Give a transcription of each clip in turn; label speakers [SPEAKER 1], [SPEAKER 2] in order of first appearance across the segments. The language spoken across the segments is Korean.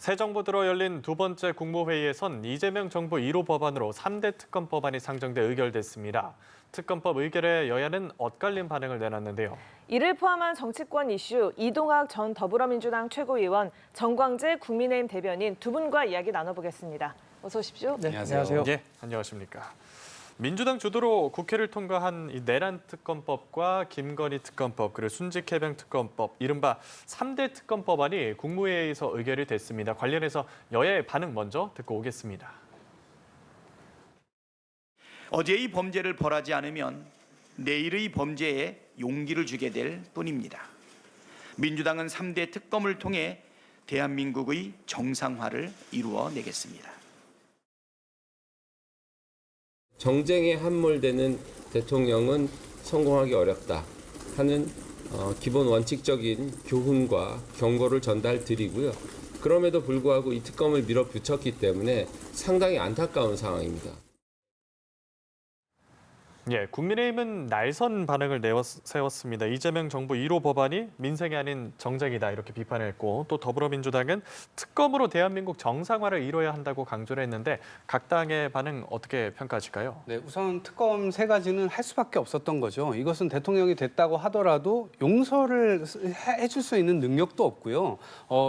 [SPEAKER 1] 새 정부 들어 열린 두 번째 국무회의에선 이재명 정부 1호 법안으로 3대 특검 법안이 상정돼 의결됐습니다. 특검법 의결에 여야는 엇갈린 반응을 내놨는데요.
[SPEAKER 2] 이를 포함한 정치권 이슈, 이동학 전 더불어민주당 최고위원, 정광재 국민의힘 대변인 두 분과 이야기 나눠보겠습니다. 어서 오십시오.
[SPEAKER 3] 네, 안녕하세요.
[SPEAKER 1] 예, 안녕하십니까. 민주당 주도로 국회를 통과한 이 내란 특검법과 김건희 특검법, 그리고 순직해병 특검법, 이른바 3대 특검법안이 국무회의에서 의결이 됐습니다. 관련해서 여야의 반응 먼저 듣고 오겠습니다.
[SPEAKER 4] 어제의 범죄를 벌하지 않으면 내일의 범죄에 용기를 주게 될 뿐입니다. 민주당은 3대 특검을 통해 대한민국의 정상화를 이루어내겠습니다.
[SPEAKER 5] 정쟁에 함몰되는 대통령은 성공하기 어렵다 하는 기본 원칙적인 교훈과 경고를 전달드리고요. 그럼에도 불구하고 이 특검을 밀어붙였기 때문에 상당히 안타까운 상황입니다.
[SPEAKER 1] 예, 국민의힘은 날선 반응을 세웠습니다. 이재명 정부 1호 법안이 민생이 아닌 정쟁이다 이렇게 비판했고, 또 더불어민주당은 특검으로 대한민국 정상화를 이뤄야 한다고 강조를 했는데 각 당의 반응 어떻게 평가하실까요?
[SPEAKER 3] 네, 우선 특검 세 가지는 할 수밖에 없었던 거죠. 이것은 대통령이 됐다고 하더라도 용서를 해줄 수 있는 능력도 없고요.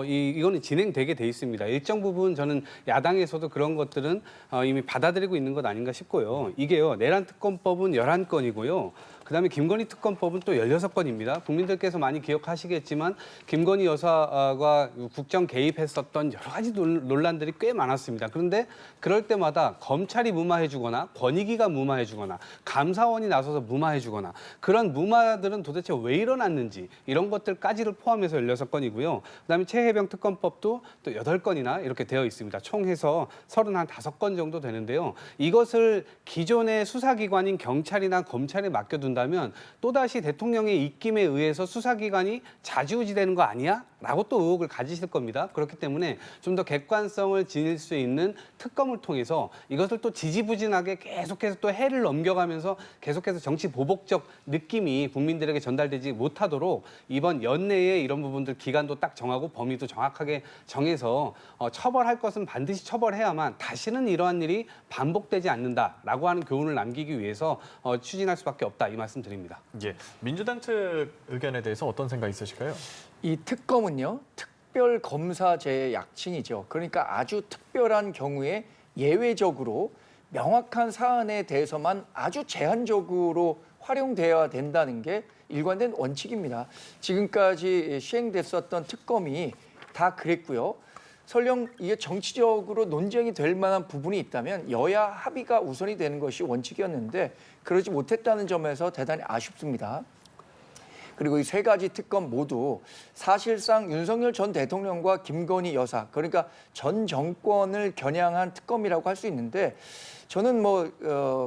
[SPEAKER 3] 이거는 진행되게 돼 있습니다. 일정 부분 저는 야당에서도 그런 것들은 이미 받아들이고 있는 것 아닌가 싶고요. 이게요, 내란 특검법은 11건이고요. 그다음에 김건희 특검법은 또 16건입니다. 국민들께서 많이 기억하시겠지만 김건희 여사가 국정 개입했었던 여러 가지 논란들이 꽤 많았습니다. 그런데 그럴 때마다 검찰이 무마해주거나 권익위가 무마해주거나 감사원이 나서서 무마해주거나 그런 무마들은 도대체 왜 일어났는지 이런 것들까지를 포함해서 16건이고요. 그다음에 최혜병 특검법도 또 8건이나 이렇게 되어 있습니다. 총 해서 35건 정도 되는데요. 이것을 기존의 수사기관인 경찰이나 검찰에 맡겨둔 다면 또다시 대통령의 입김에 의해서 수사기관이 좌지우지되는 거 아니야? 라고 또 의혹을 가지실 겁니다. 그렇기 때문에 좀 더 객관성을 지닐 수 있는 특검을 통해서 이것을 또 지지부진하게 계속해서 또 해를 넘겨가면서 계속해서 정치 보복적 느낌이 국민들에게 전달되지 못하도록 이번 연내에 이런 부분들 기간도 딱 정하고 범위도 정확하게 정해서 처벌할 것은 반드시 처벌해야만 다시는 이러한 일이 반복되지 않는다라고 하는 교훈을 남기기 위해서 추진할 수밖에 없다 이 말씀 드립니다.
[SPEAKER 1] 예, 민주당 측 의견에 대해서 어떤 생각 있으실까요?
[SPEAKER 6] 이 특검은요, 특별검사제의 약칭이죠. 그러니까 아주 특별한 경우에 예외적으로 명확한 사안에 대해서만 아주 제한적으로 활용되어야 된다는 게 일관된 원칙입니다. 지금까지 시행됐었던 특검이 다 그랬고요. 설령 이게 정치적으로 논쟁이 될 만한 부분이 있다면 여야 합의가 우선이 되는 것이 원칙이었는데 그러지 못했다는 점에서 대단히 아쉽습니다. 그리고 이 세 가지 특검 모두 사실상 윤석열 전 대통령과 김건희 여사, 그러니까 전 정권을 겨냥한 특검이라고 할 수 있는데 저는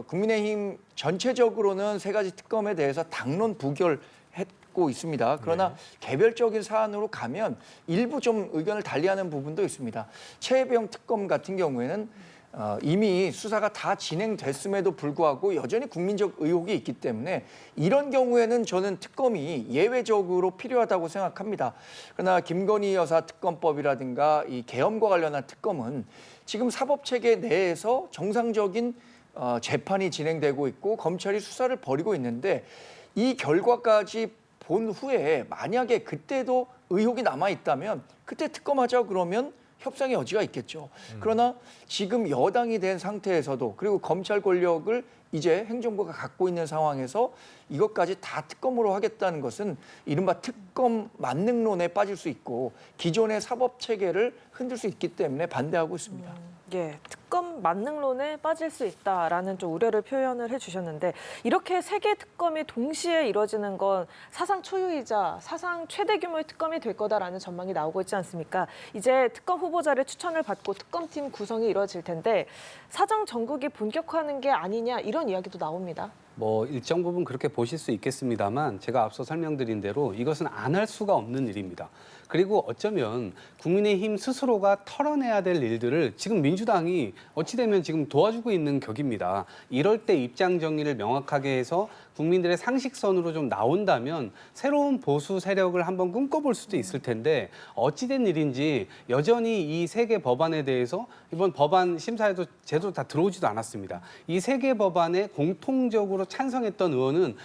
[SPEAKER 6] 국민의힘 전체적으로는 세 가지 특검에 대해서 당론 부결했고 있습니다. 그러나 개별적인 사안으로 가면 일부 좀 의견을 달리하는 부분도 있습니다. 최혜병 특검 같은 경우에는 이미 수사가 다 진행됐음에도 불구하고 여전히 국민적 의혹이 있기 때문에 이런 경우에는 저는 특검이 예외적으로 필요하다고 생각합니다. 그러나 김건희 여사 특검법이라든가 이 계엄과 관련한 특검은 지금 사법체계 내에서 정상적인 재판이 진행되고 있고 검찰이 수사를 벌이고 있는데 이 결과까지 본 후에 만약에 그때도 의혹이 남아있다면 그때 특검하자 그러면 협상의 여지가 있겠죠. 그러나 지금 여당이 된 상태에서도 그리고 검찰 권력을 이제 행정부가 갖고 있는 상황에서 이것까지 다 특검으로 하겠다는 것은 이른바 특검 만능론에 빠질 수 있고 기존의 사법 체계를 흔들 수 있기 때문에 반대하고 있습니다.
[SPEAKER 2] 예, 특검 만능론에 빠질 수 있다라는 좀 우려를 표현을 해주셨는데 이렇게 세 개 특검이 동시에 이루어지는 건 사상 초유이자 사상 최대 규모의 특검이 될 거다라는 전망이 나오고 있지 않습니까? 이제 특검 후보자를 추천을 받고 특검팀 구성이 이루어질 텐데 사정 정국이 본격화하는 게 아니냐 이런 이야기도 나옵니다.
[SPEAKER 3] 일정 부분 그렇게 보실 수 있겠습니다만 제가 앞서 설명드린 대로 이것은 안 할 수가 없는 일입니다. 그리고 어쩌면 국민의힘 스스로가 털어내야 될 일들을 지금 민주당이 어찌되면 지금 도와주고 있는 격입니다. 이럴 때 입장 정리를 명확하게 해서 국민들의 상식선으로 좀 나온다면 새로운 보수 세력을 한번 꿈꿔볼 수도 있을 텐데 어찌된 일인지 여전히 이 세 개 법안에 대해서 이번 법안 심사에도 제대로 다 들어오지도 않았습니다. 이 세 개 법안에 공통적으로 찬성했던 의원은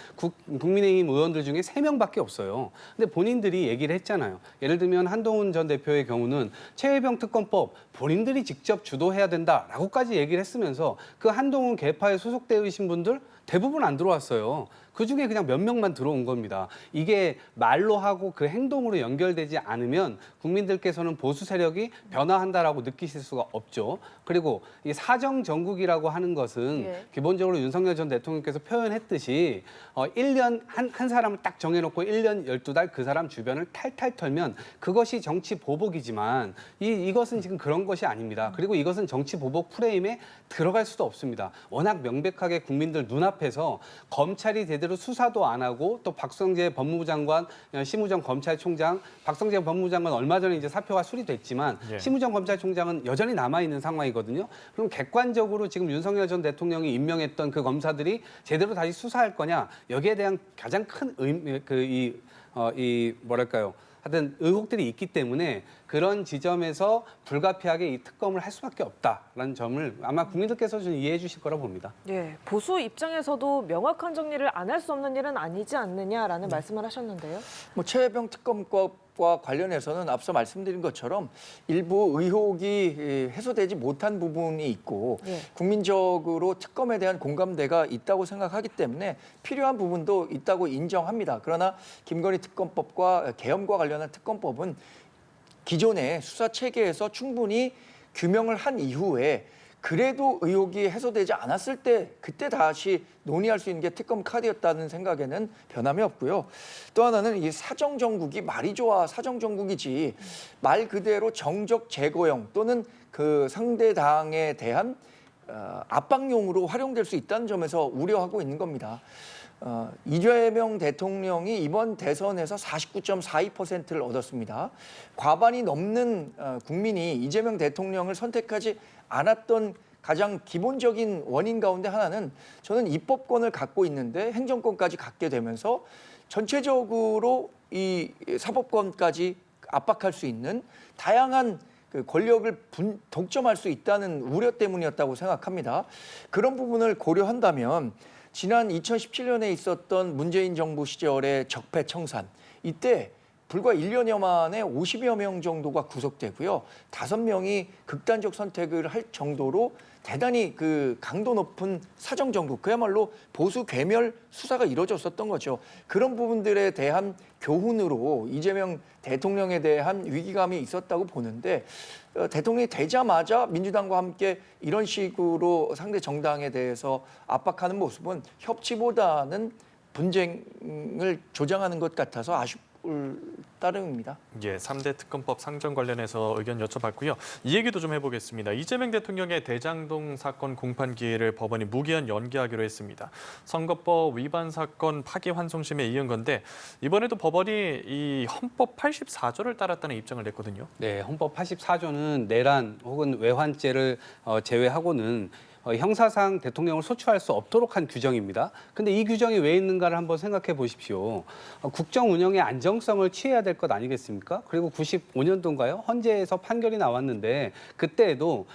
[SPEAKER 3] 국민의힘 의원들 중에 3명밖에 없어요. 근데 본인들이 얘기를 했잖아요. 예를 들면 한동훈 전 대표의 경우는 최혜병 특검법 본인들이 직접 주도해야 된다라고까지 얘기를 했으면서 그 한동훈 계파에 소속되어 계신 분들 대부분 안 들어왔어요. 그중에 그냥 몇 명만 들어온 겁니다. 이게 말로 하고 그 행동으로 연결되지 않으면 국민들께서는 보수 세력이 변화한다라고 느끼실 수가 없죠. 그리고 이 사정 정국이라고 하는 것은
[SPEAKER 2] 예.
[SPEAKER 3] 기본적으로 윤석열 전 대통령께서 표현했듯이 1년 한 사람을 딱 정해놓고 1년 12달 그 사람 주변을 탈탈 털면 그것이 정치 보복이지만 이것은 지금 그런 것이 아닙니다. 그리고 이것은 정치 보복 프레임에 들어갈 수도 없습니다. 워낙 명백하게 국민들 눈앞에서 검찰이 제대로 수사도 안 하고 또 박성재 법무부 장관, 심우정 검찰총장, 박성재 법무부 장관 얼마 전에 이제 사표가 수리됐지만
[SPEAKER 1] 예.
[SPEAKER 3] 심우정 검찰총장은 여전히 남아 있는 상황이거든요. 그럼 객관적으로 지금 윤석열 전 대통령이 임명했던 그 검사들이 제대로 다시 수사할 거냐? 여기에 대한 가장 큰 뭐랄까요? 하여튼 의혹들이 있기 때문에 그런 지점에서 불가피하게 이 특검을 할 수밖에 없다라는 점을 아마 국민들께서 좀 이해해 주실 거라 봅니다.
[SPEAKER 2] 예, 보수 입장에서도 명확한 정리를 안 할 수 없는 일은 아니지 않느냐라는 말씀을 하셨는데요.
[SPEAKER 6] 뭐 최혜병 특검법과 관련해서는 앞서 말씀드린 것처럼 일부 의혹이 해소되지 못한 부분이 있고
[SPEAKER 2] 예.
[SPEAKER 6] 국민적으로 특검에 대한 공감대가 있다고 생각하기 때문에 필요한 부분도 있다고 인정합니다. 그러나 김건희 특검법과 계엄과 관련한 특검법은 기존의 수사 체계에서 충분히 규명을 한 이후에 그래도 의혹이 해소되지 않았을 때 그때 다시 논의할 수 있는 게 특검 카드였다는 생각에는 변함이 없고요. 또 하나는 이 사정정국이 말이 좋아 사정정국이지 말 그대로 정적 제거형 또는 그 상대 당에 대한 압박용으로 활용될 수 있다는 점에서 우려하고 있는 겁니다. 이재명 대통령이 이번 대선에서 49.42%를 얻었습니다. 과반이 넘는 국민이 이재명 대통령을 선택하지 않았던 가장 기본적인 원인 가운데 하나는 저는 입법권을 갖고 있는데 행정권까지 갖게 되면서 전체적으로 이 사법권까지 압박할 수 있는 다양한 그 권력을 독점할 수 있다는 우려 때문이었다고 생각합니다. 그런 부분을 고려한다면 지난 2017년에 있었던 문재인 정부 시절의 적폐청산, 이때 불과 1년여 만에 50여 명 정도가 구속되고요. 5명이 극단적 선택을 할 정도로 대단히 그 강도 높은 사정정국, 그야말로 보수 괴멸 수사가 이루어졌었던 거죠. 그런 부분들에 대한 교훈으로 이재명 대통령에 대한 위기감이 있었다고 보는데 대통령이 되자마자 민주당과 함께 이런 식으로 상대 정당에 대해서 압박하는 모습은 협치보다는 분쟁을 조장하는 것 같아서 아쉽 따름입니다.
[SPEAKER 1] 예, 3대 특검법 상정 관련해서 의견 여쭤봤고요. 이 얘기도 좀 해보겠습니다. 이재명 대통령의 대장동 사건 공판 기일을 법원이 무기한 연기하기로 했습니다. 선거법 위반 사건 파기환송심에 이은 건데 이번에도 법원이 이 헌법 84조를 따랐다는 입장을 냈거든요.
[SPEAKER 3] 네, 헌법 84조는 내란 혹은 외환죄를 제외하고는 형사상 대통령을 소추할 수 없도록 한 규정입니다. 근데 이 규정이 왜 있는가를 한번 생각해 보십시오. 국정 운영의 안정성을 취해야 될 것 아니겠습니까? 그리고 95년도인가요? 헌재에서 판결이 나왔는데 그때에도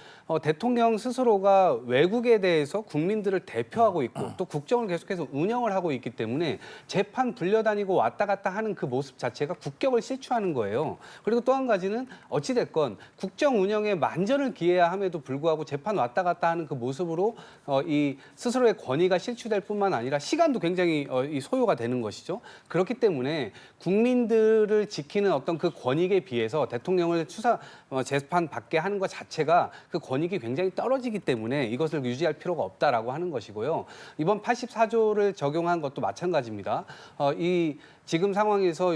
[SPEAKER 3] 대통령 스스로가 외국에 대해서 국민들을 대표하고 있고 또 국정을 계속해서 운영을 하고 있기 때문에 재판 불려다니고 왔다 갔다 하는 그 모습 자체가 국격을 실추하는 거예요. 그리고 또 한 가지는 어찌됐건 국정 운영에 만전을 기해야 함에도 불구하고 재판 왔다 갔다 하는 그 모습으로 이 스스로의 권위가 실추될 뿐만 아니라 시간도 굉장히 소요가 되는 것이죠. 그렇기 때문에 국민들을 지키는 어떤 그 권익에 비해서 대통령을 재판 받게 하는 것 자체가 그 권익이 굉장히 떨어지기 때문에 이것을 유지할 필요가 없다라고 하는 것이고요. 이번 84조를 적용한 것도 마찬가지입니다. 이 지금 상황에서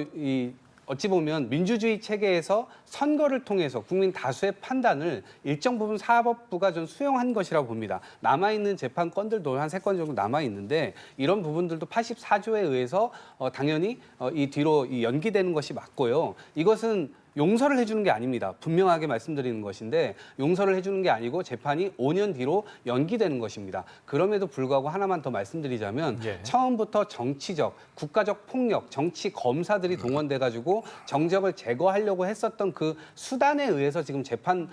[SPEAKER 3] 어찌 보면 민주주의 체계에서 선거를 통해서 국민 다수의 판단을 일정 부분 사법부가 좀 수용한 것이라고 봅니다. 남아있는 재판건들도 한 3건 정도 남아있는데 이런 부분들도 84조에 의해서 당연히 이 뒤로 연기되는 것이 맞고요. 이것은 용서를 해주는 게 아닙니다. 분명하게 말씀드리는 것인데 용서를 해주는 게 아니고 재판이 5년 뒤로 연기되는 것입니다. 그럼에도 불구하고 하나만 더 말씀드리자면
[SPEAKER 1] 예.
[SPEAKER 3] 처음부터 정치적, 국가적 폭력, 정치 검사들이 동원돼가지고 정적을 제거하려고 했었던 그 수단에 의해서 지금 재판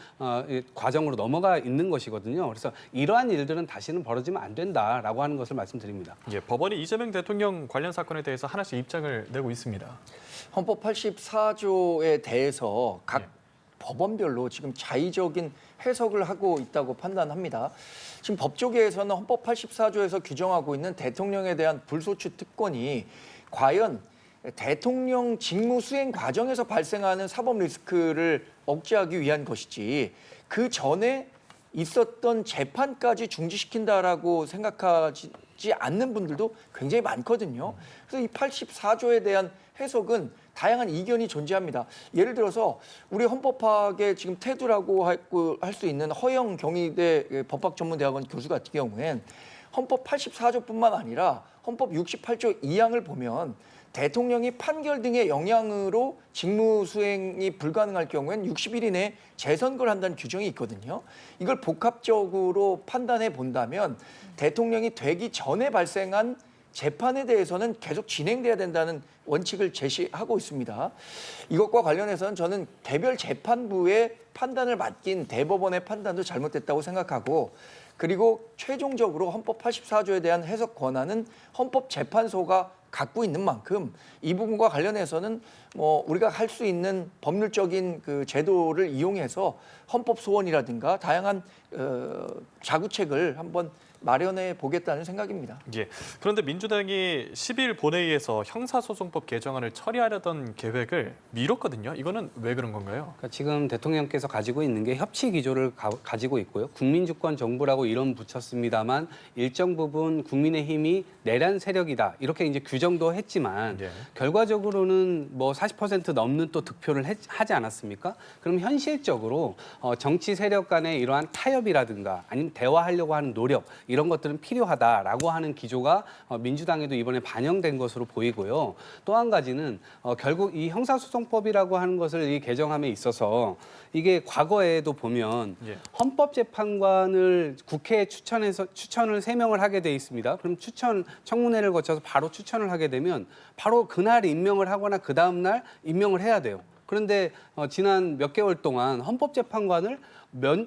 [SPEAKER 3] 과정으로 넘어가 있는 것이거든요. 그래서 이러한 일들은 다시는 벌어지면 안 된다라고 하는 것을 말씀드립니다.
[SPEAKER 1] 예, 법원이 이재명 대통령 관련 사건에 대해서 하나씩 입장을 내고 있습니다.
[SPEAKER 6] 헌법 84조에 대해서 각
[SPEAKER 1] 예.
[SPEAKER 6] 법원별로 지금 자의적인 해석을 하고 있다고 판단합니다. 지금 법조계에서는 헌법 84조에서 규정하고 있는 대통령에 대한 불소추 특권이 과연 대통령 직무 수행 과정에서 발생하는 사법 리스크를 억제하기 위한 것이지 그 전에 있었던 재판까지 중지시킨다라고 생각하지 않는 분들도 굉장히 많거든요. 그래서 이 84조에 대한 해석은 다양한 이견이 존재합니다. 예를 들어서 우리 헌법학의 지금 태두라고 할 수 있는 허영 경희대 법학전문대학원 교수 같은 경우엔 헌법 84조뿐만 아니라 헌법 68조 2항을 보면 대통령이 판결 등의 영향으로 직무 수행이 불가능할 경우엔 60일 이내에 재선거를 한다는 규정이 있거든요. 이걸 복합적으로 판단해 본다면 대통령이 되기 전에 발생한 재판에 대해서는 계속 진행돼야 된다는 원칙을 제시하고 있습니다. 이것과 관련해서는 저는 개별 재판부의 판단을 맡긴 대법원의 판단도 잘못됐다고 생각하고 그리고 최종적으로 헌법 84조에 대한 해석 권한은 헌법재판소가 갖고 있는 만큼 이 부분과 관련해서는 뭐 우리가 할 수 있는 법률적인 그 제도를 이용해서 헌법 소원이라든가 다양한 자구책을 한번 마련해 보겠다는 생각입니다.
[SPEAKER 1] 예. 그런데 민주당이 10일 본회의에서 형사소송법 개정안을 처리하려던 계획을 미뤘거든요. 이거는 왜 그런 건가요?
[SPEAKER 3] 그러니까 지금 대통령께서 가지고 있는 게 협치 기조를 가지고 있고요. 국민주권 정부라고 이름 붙였습니다만 일정 부분 국민의힘이 내란 세력이다 이렇게 이제 규정도 했지만
[SPEAKER 1] 예.
[SPEAKER 3] 결과적으로는 뭐 40% 넘는 또 득표를 하지 않았습니까? 그럼 현실적으로 정치 세력 간의 이러한 타협이라든가 아니면 대화하려고 하는 노력 이런 것들은 필요하다라고 하는 기조가 민주당에도 이번에 반영된 것으로 보이고요. 또 한 가지는 결국 이 형사소송법이라고 하는 것을 이 개정함에 있어서 이게 과거에도 보면
[SPEAKER 1] 예.
[SPEAKER 3] 헌법재판관을 국회에 추천을 3명을 하게 돼 있습니다. 그럼 청문회를 거쳐서 바로 추천을 하게 되면 바로 그날 임명을 하거나 그 다음 날 임명을 해야 돼요. 그런데 지난 몇 개월 동안 헌법재판관을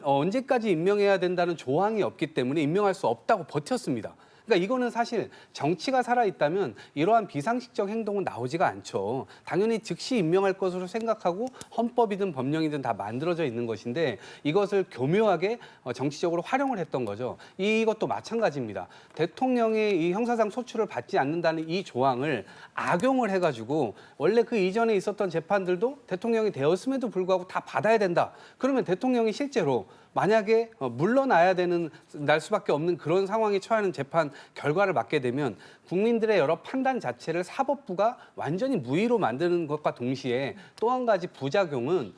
[SPEAKER 3] 언제까지 임명해야 된다는 조항이 없기 때문에 임명할 수 없다고 버텼습니다. 그러니까 이거는 사실 정치가 살아있다면 이러한 비상식적 행동은 나오지가 않죠. 당연히 즉시 임명할 것으로 생각하고 헌법이든 법령이든 다 만들어져 있는 것인데 이것을 교묘하게 정치적으로 활용을 했던 거죠. 이것도 마찬가지입니다. 대통령의 이 형사상 소추를 받지 않는다는 이 조항을 악용을 해가지고 원래 그 이전에 있었던 재판들도 대통령이 되었음에도 불구하고 다 받아야 된다. 그러면 대통령이 실제로 만약에 물러나야 되는 날 수밖에 없는 그런 상황에 처하는 재판 결과를 맞게 되면 국민들의 여러 판단 자체를 사법부가 완전히 무위로 만드는 것과 동시에 또 한 가지 부작용은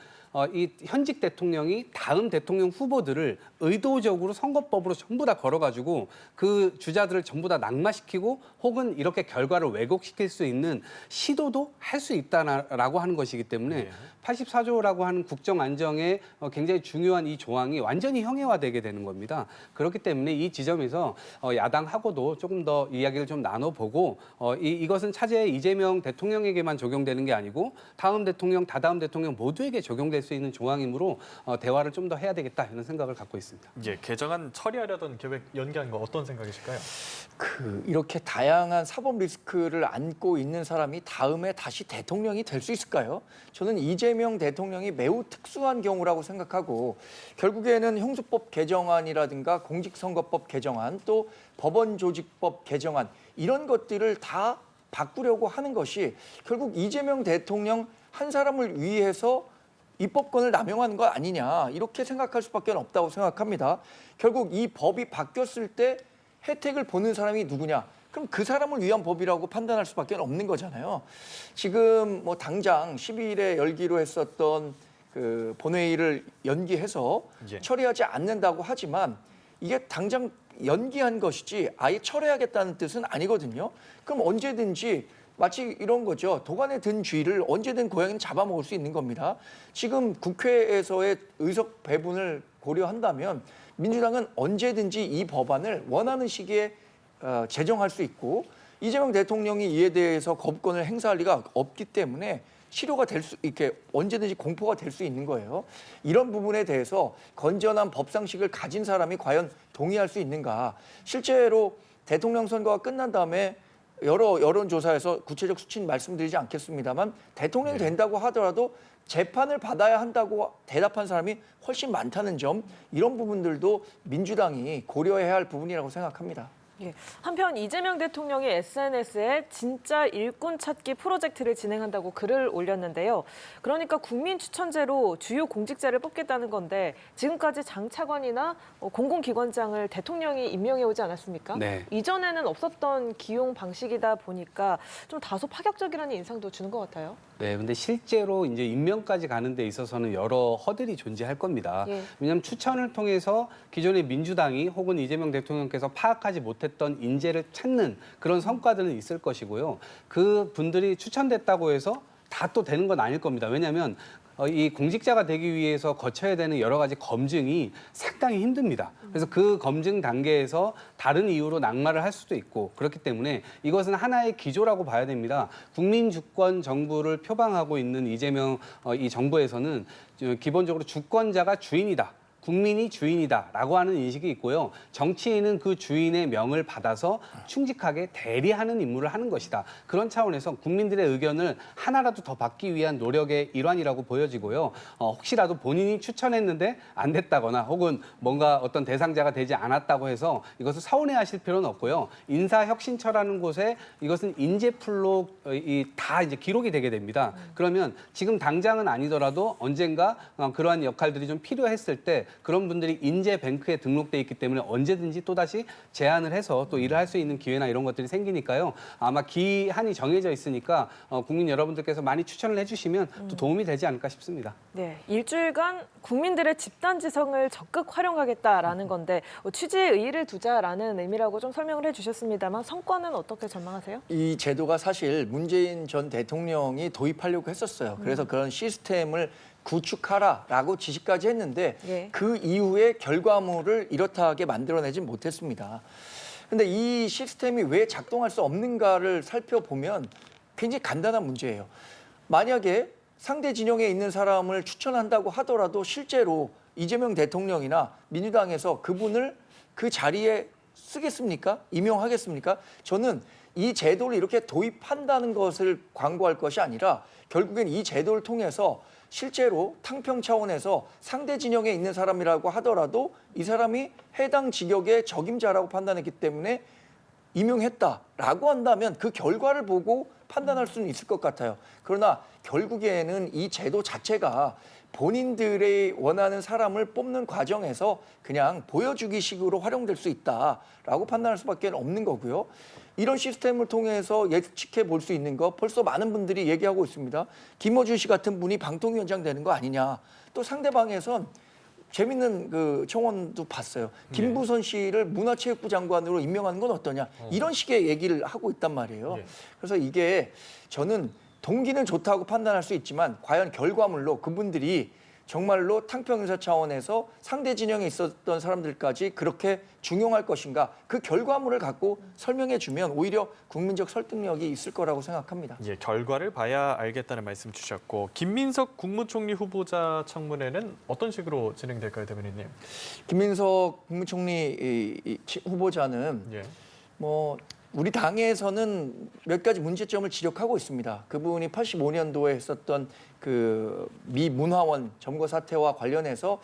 [SPEAKER 3] 이 현직 대통령이 다음 대통령 후보들을 의도적으로 선거법으로 전부 다 걸어가지고 그 주자들을 전부 다 낙마시키고 혹은 이렇게 결과를 왜곡시킬 수 있는 시도도 할 수 있다라고 하는 것이기 때문에
[SPEAKER 1] 예.
[SPEAKER 3] 84조라고 하는 국정 안정에 굉장히 중요한 이 조항이 완전히 형해화되게 되는 겁니다. 그렇기 때문에 이 지점에서 야당하고도 조금 더 이야기를 좀 나눠보고 이것은 차제에 이재명 대통령에게만 적용되는 게 아니고 다음 대통령, 다다음 대통령 모두에게 적용될 수 있는 조항이므로 대화를 좀 더 해야 되겠다 이런 생각을 갖고 있습니다.
[SPEAKER 1] 예, 개정안 처리하려던 계획 연기한 거 어떤 생각이실까요?
[SPEAKER 6] 이렇게 다양한 사법 리스크를 안고 있는 사람이 다음에 다시 대통령이 될 수 있을까요? 저는 이재명 대통령이 매우 특수한 경우라고 생각하고 결국에는 형수법 개정안이라든가 공직선거법 개정안 또 법원조직법 개정안 이런 것들을 다 바꾸려고 하는 것이 결국 이재명 대통령 한 사람을 위해서 입법권을 남용하는 거 아니냐 이렇게 생각할 수밖에 없다고 생각합니다. 결국 이 법이 바뀌었을 때 혜택을 보는 사람이 누구냐? 그럼 그 사람을 위한 법이라고 판단할 수밖에 없는 거잖아요. 지금 뭐 당장 12일에 열기로 했었던 그 본회의를 연기해서
[SPEAKER 1] 예.
[SPEAKER 6] 처리하지 않는다고 하지만 이게 당장 연기한 것이지 아예 철회하겠다는 뜻은 아니거든요. 그럼 언제든지 마치 이런 거죠. 도관에 든 쥐를 언제든 고양이는 잡아먹을 수 있는 겁니다. 지금 국회에서의 의석 배분을 고려한다면 민주당은 언제든지 이 법안을 원하는 시기에 제정할 수 있고 이재명 대통령이 이에 대해서 거부권을 행사할 리가 없기 때문에 실효가 될 수 이렇게 언제든지 공포가 될 수 있는 거예요. 이런 부분에 대해서 건전한 법상식을 가진 사람이 과연 동의할 수 있는가? 실제로 대통령 선거가 끝난 다음에 여러 여론조사에서 구체적 수치는 말씀드리지 않겠습니다만 대통령이 된다고 하더라도 재판을 받아야 한다고 대답한 사람이 훨씬 많다는 점, 이런 부분들도 민주당이 고려해야 할 부분이라고 생각합니다.
[SPEAKER 2] 예. 한편 이재명 대통령이 SNS에 진짜 일꾼 찾기 프로젝트를 진행한다고 글을 올렸는데요. 그러니까 국민 추천제로 주요 공직자를 뽑겠다는 건데 지금까지 장 차관이나 공공기관장을 대통령이 임명해 오지 않았습니까?
[SPEAKER 3] 네.
[SPEAKER 2] 이전에는 없었던 기용 방식이다 보니까 좀 다소 파격적이라는 인상도 주는 것 같아요.
[SPEAKER 3] 네, 근데 실제로 이제 임명까지 가는 데 있어서는 여러 허들이 존재할 겁니다.
[SPEAKER 2] 예.
[SPEAKER 3] 왜냐하면 추천을 통해서 기존의 민주당이 혹은 이재명 대통령께서 파악하지 못했던 인재를 찾는 그런 성과들은 있을 것이고요. 그 분들이 추천됐다고 해서 다 또 되는 건 아닐 겁니다. 왜냐하면 이 공직자가 되기 위해서 거쳐야 되는 여러 가지 검증이 상당히 힘듭니다. 그래서 그 검증 단계에서 다른 이유로 낙마를 할 수도 있고 그렇기 때문에 이것은 하나의 기조라고 봐야 됩니다. 국민 주권 정부를 표방하고 있는 이재명 이 정부에서는 기본적으로 주권자가 주인이다. 국민이 주인이다라고 하는 인식이 있고요. 정치인은 그 주인의 명을 받아서 충직하게 대리하는 임무를 하는 것이다. 그런 차원에서 국민들의 의견을 하나라도 더 받기 위한 노력의 일환이라고 보여지고요. 혹시라도 본인이 추천했는데 안 됐다거나 혹은 뭔가 어떤 대상자가 되지 않았다고 해서 이것을 서운해하실 필요는 없고요. 인사혁신처라는 곳에 이것은 인재풀로 다 이제 기록이 되게 됩니다. 그러면 지금 당장은 아니더라도 언젠가 그러한 역할들이 좀 필요했을 때 그런 분들이 인재뱅크에 등록돼 있기 때문에 언제든지 또다시 제안을 해서 또 일을 할 수 있는 기회나 이런 것들이 생기니까요. 아마 기한이 정해져 있으니까 국민 여러분들께서 많이 추천을 해주시면 또 도움이 되지 않을까 싶습니다.
[SPEAKER 2] 네, 일주일간 국민들의 집단지성을 적극 활용하겠다라는 건데 취지에 의의를 두자라는 의미라고 좀 설명을 해주셨습니다만 성과는 어떻게 전망하세요?
[SPEAKER 6] 이 제도가 사실 문재인 전 대통령이 도입하려고 했었어요. 그래서 그런 시스템을 구축하라라고 지시까지 했는데
[SPEAKER 2] 예.
[SPEAKER 6] 그 이후에 결과물을 이렇다하게 만들어내지 못했습니다. 근데 이 시스템이 왜 작동할 수 없는가를 살펴보면 굉장히 간단한 문제예요. 만약에 상대 진영에 있는 사람을 추천한다고 하더라도 실제로 이재명 대통령이나 민주당에서 그분을 그 자리에 쓰겠습니까? 임용하겠습니까? 저는 이 제도를 이렇게 도입한다는 것을 광고할 것이 아니라 결국엔 이 제도를 통해서 실제로 탕평 차원에서 상대 진영에 있는 사람이라고 하더라도 이 사람이 해당 직역의 적임자라고 판단했기 때문에 임용했다라고 한다면 그 결과를 보고 판단할 수는 있을 것 같아요. 그러나 결국에는 이 제도 자체가 본인들의 원하는 사람을 뽑는 과정에서 그냥 보여주기식으로 활용될 수 있다라고 판단할 수밖에 없는 거고요. 이런 시스템을 통해서 예측해 볼 수 있는 거 벌써 많은 분들이 얘기하고 있습니다. 김어준 씨 같은 분이 방통위원장 되는 거 아니냐. 또 상대방에선 재밌는 그 청원도 봤어요. 김부선 씨를 문화체육부 장관으로 임명하는 건 어떠냐. 이런 식의 얘기를 하고 있단 말이에요. 그래서 이게 저는 동기는 좋다고 판단할 수 있지만 과연 결과물로 그분들이 정말로 탕평인사 차원에서 상대 진영에 있었던 사람들까지 그렇게 중용할 것인가, 그 결과물을 갖고 설명해 주면 오히려 국민적 설득력이 있을 거라고 생각합니다.
[SPEAKER 1] 예, 결과를 봐야 알겠다는 말씀 주셨고 김민석 국무총리 후보자 청문회는 어떤 식으로 진행될까요, 대변인님?
[SPEAKER 6] 김민석 국무총리 후보자는
[SPEAKER 1] 예.
[SPEAKER 6] 뭐 우리 당에서는 몇 가지 문제점을 지적하고 있습니다. 그분이 85년도에 했었던 그 미 문화원 점거 사태와 관련해서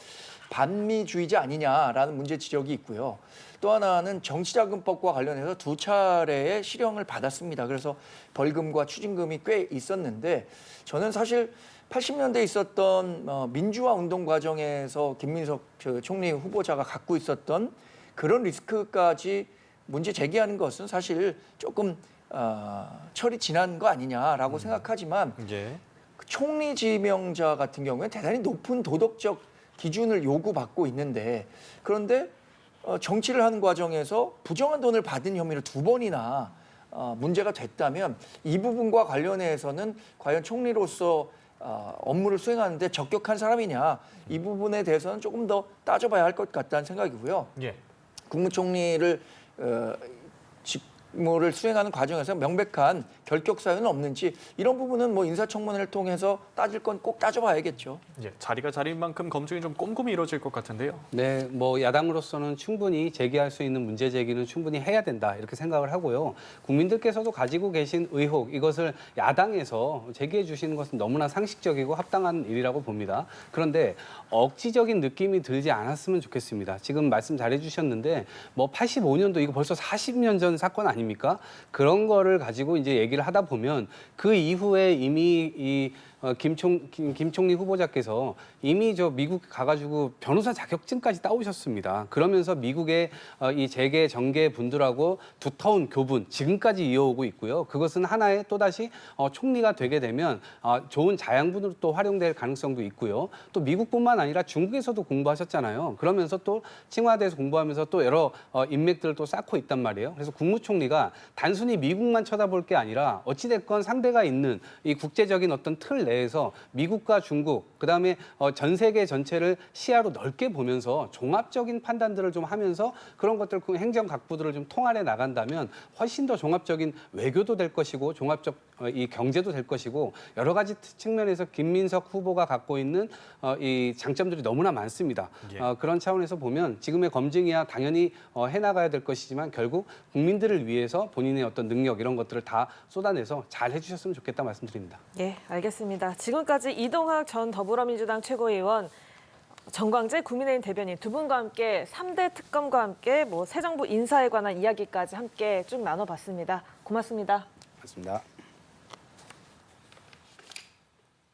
[SPEAKER 6] 반미주의자 아니냐라는 문제 지적이 있고요. 또 하나는 정치자금법과 관련해서 2차례의 실형을 받았습니다. 그래서 벌금과 추징금이 꽤 있었는데 저는 사실 80년대에 있었던 민주화 운동 과정에서 김민석 총리 후보자가 갖고 있었던 그런 리스크까지 문제 제기하는 것은 사실 조금 철이 지난 거 아니냐라고 생각하지만
[SPEAKER 1] 예.
[SPEAKER 6] 총리 지명자 같은 경우에 대단히 높은 도덕적 기준을 요구받고 있는데 그런데 정치를 하는 과정에서 부정한 돈을 받은 혐의를 2번이나 문제가 됐다면 이 부분과 관련해서는 과연 총리로서 업무를 수행하는데 적격한 사람이냐 이 부분에 대해서는 조금 더 따져봐야 할 것 같다는 생각이고요.
[SPEAKER 1] 예.
[SPEAKER 6] 국무총리를 직무를 수행하는 과정에서 명백한 결격 사유는 없는지 이런 부분은 뭐 인사청문회를 통해서 따질 건 꼭 따져봐야겠죠.
[SPEAKER 1] 예. 자리가 자리인 만큼 검증이 좀 꼼꼼히 이루어질 것 같은데요.
[SPEAKER 3] 네, 뭐 야당으로서는 충분히 제기할 수 있는 문제 제기는 충분히 해야 된다 이렇게 생각을 하고요. 국민들께서도 가지고 계신 의혹 이것을 야당에서 제기해 주시는 것은 너무나 상식적이고 합당한 일이라고 봅니다. 그런데 억지적인 느낌이 들지 않았으면 좋겠습니다. 지금 말씀 잘해 주셨는데 뭐 85년도 이거 벌써 40년 전 사건 아닙니까? 그런 거를 가지고 이제 얘기를 하다 보면 그 이후에 이미 김 총리 후보자께서 이미 저 미국 가가지고 변호사 자격증까지 따오셨습니다. 그러면서 미국의 이 재계 정계 분들하고 두터운 교분 지금까지 이어오고 있고요. 그것은 하나의 또다시 총리가 되게 되면 좋은 자양분으로 또 활용될 가능성도 있고요. 또 미국뿐만 아니라 중국에서도 공부하셨잖아요. 그러면서 또 칭화대에서 공부하면서 또 여러 인맥들을 또 쌓고 있단 말이에요. 그래서 국무총리가 단순히 미국만 쳐다볼 게 아니라 어찌됐건 상대가 있는 이 국제적인 어떤 틀 내에서 미국과 중국, 그다음에 전 세계 전체를 시야로 넓게 보면서 종합적인 판단들을 좀 하면서 그런 것들 행정 각부들을 좀 통할해 나간다면 훨씬 더 종합적인 외교도 될 것이고 종합적 이 경제도 될 것이고 여러 가지 측면에서 김민석 후보가 갖고 있는 이 장점들이 너무나 많습니다.
[SPEAKER 1] 예.
[SPEAKER 3] 그런 차원에서 보면 지금의 검증이야 당연히 해나가야 될 것이지만 결국 국민들을 위해서 본인의 어떤 능력 이런 것들을 다 쏟아내서 잘 해주셨으면 좋겠다 말씀드립니다.
[SPEAKER 2] 예, 알겠습니다. 지금까지 이동학 전 더불어민주당 최고위원, 정광재 국민의힘 대변인 두 분과 함께 3대 특검과 함께 새 정부 인사에 관한 이야기까지 함께 쭉 나눠봤습니다. 고맙습니다.
[SPEAKER 3] 맞습니다.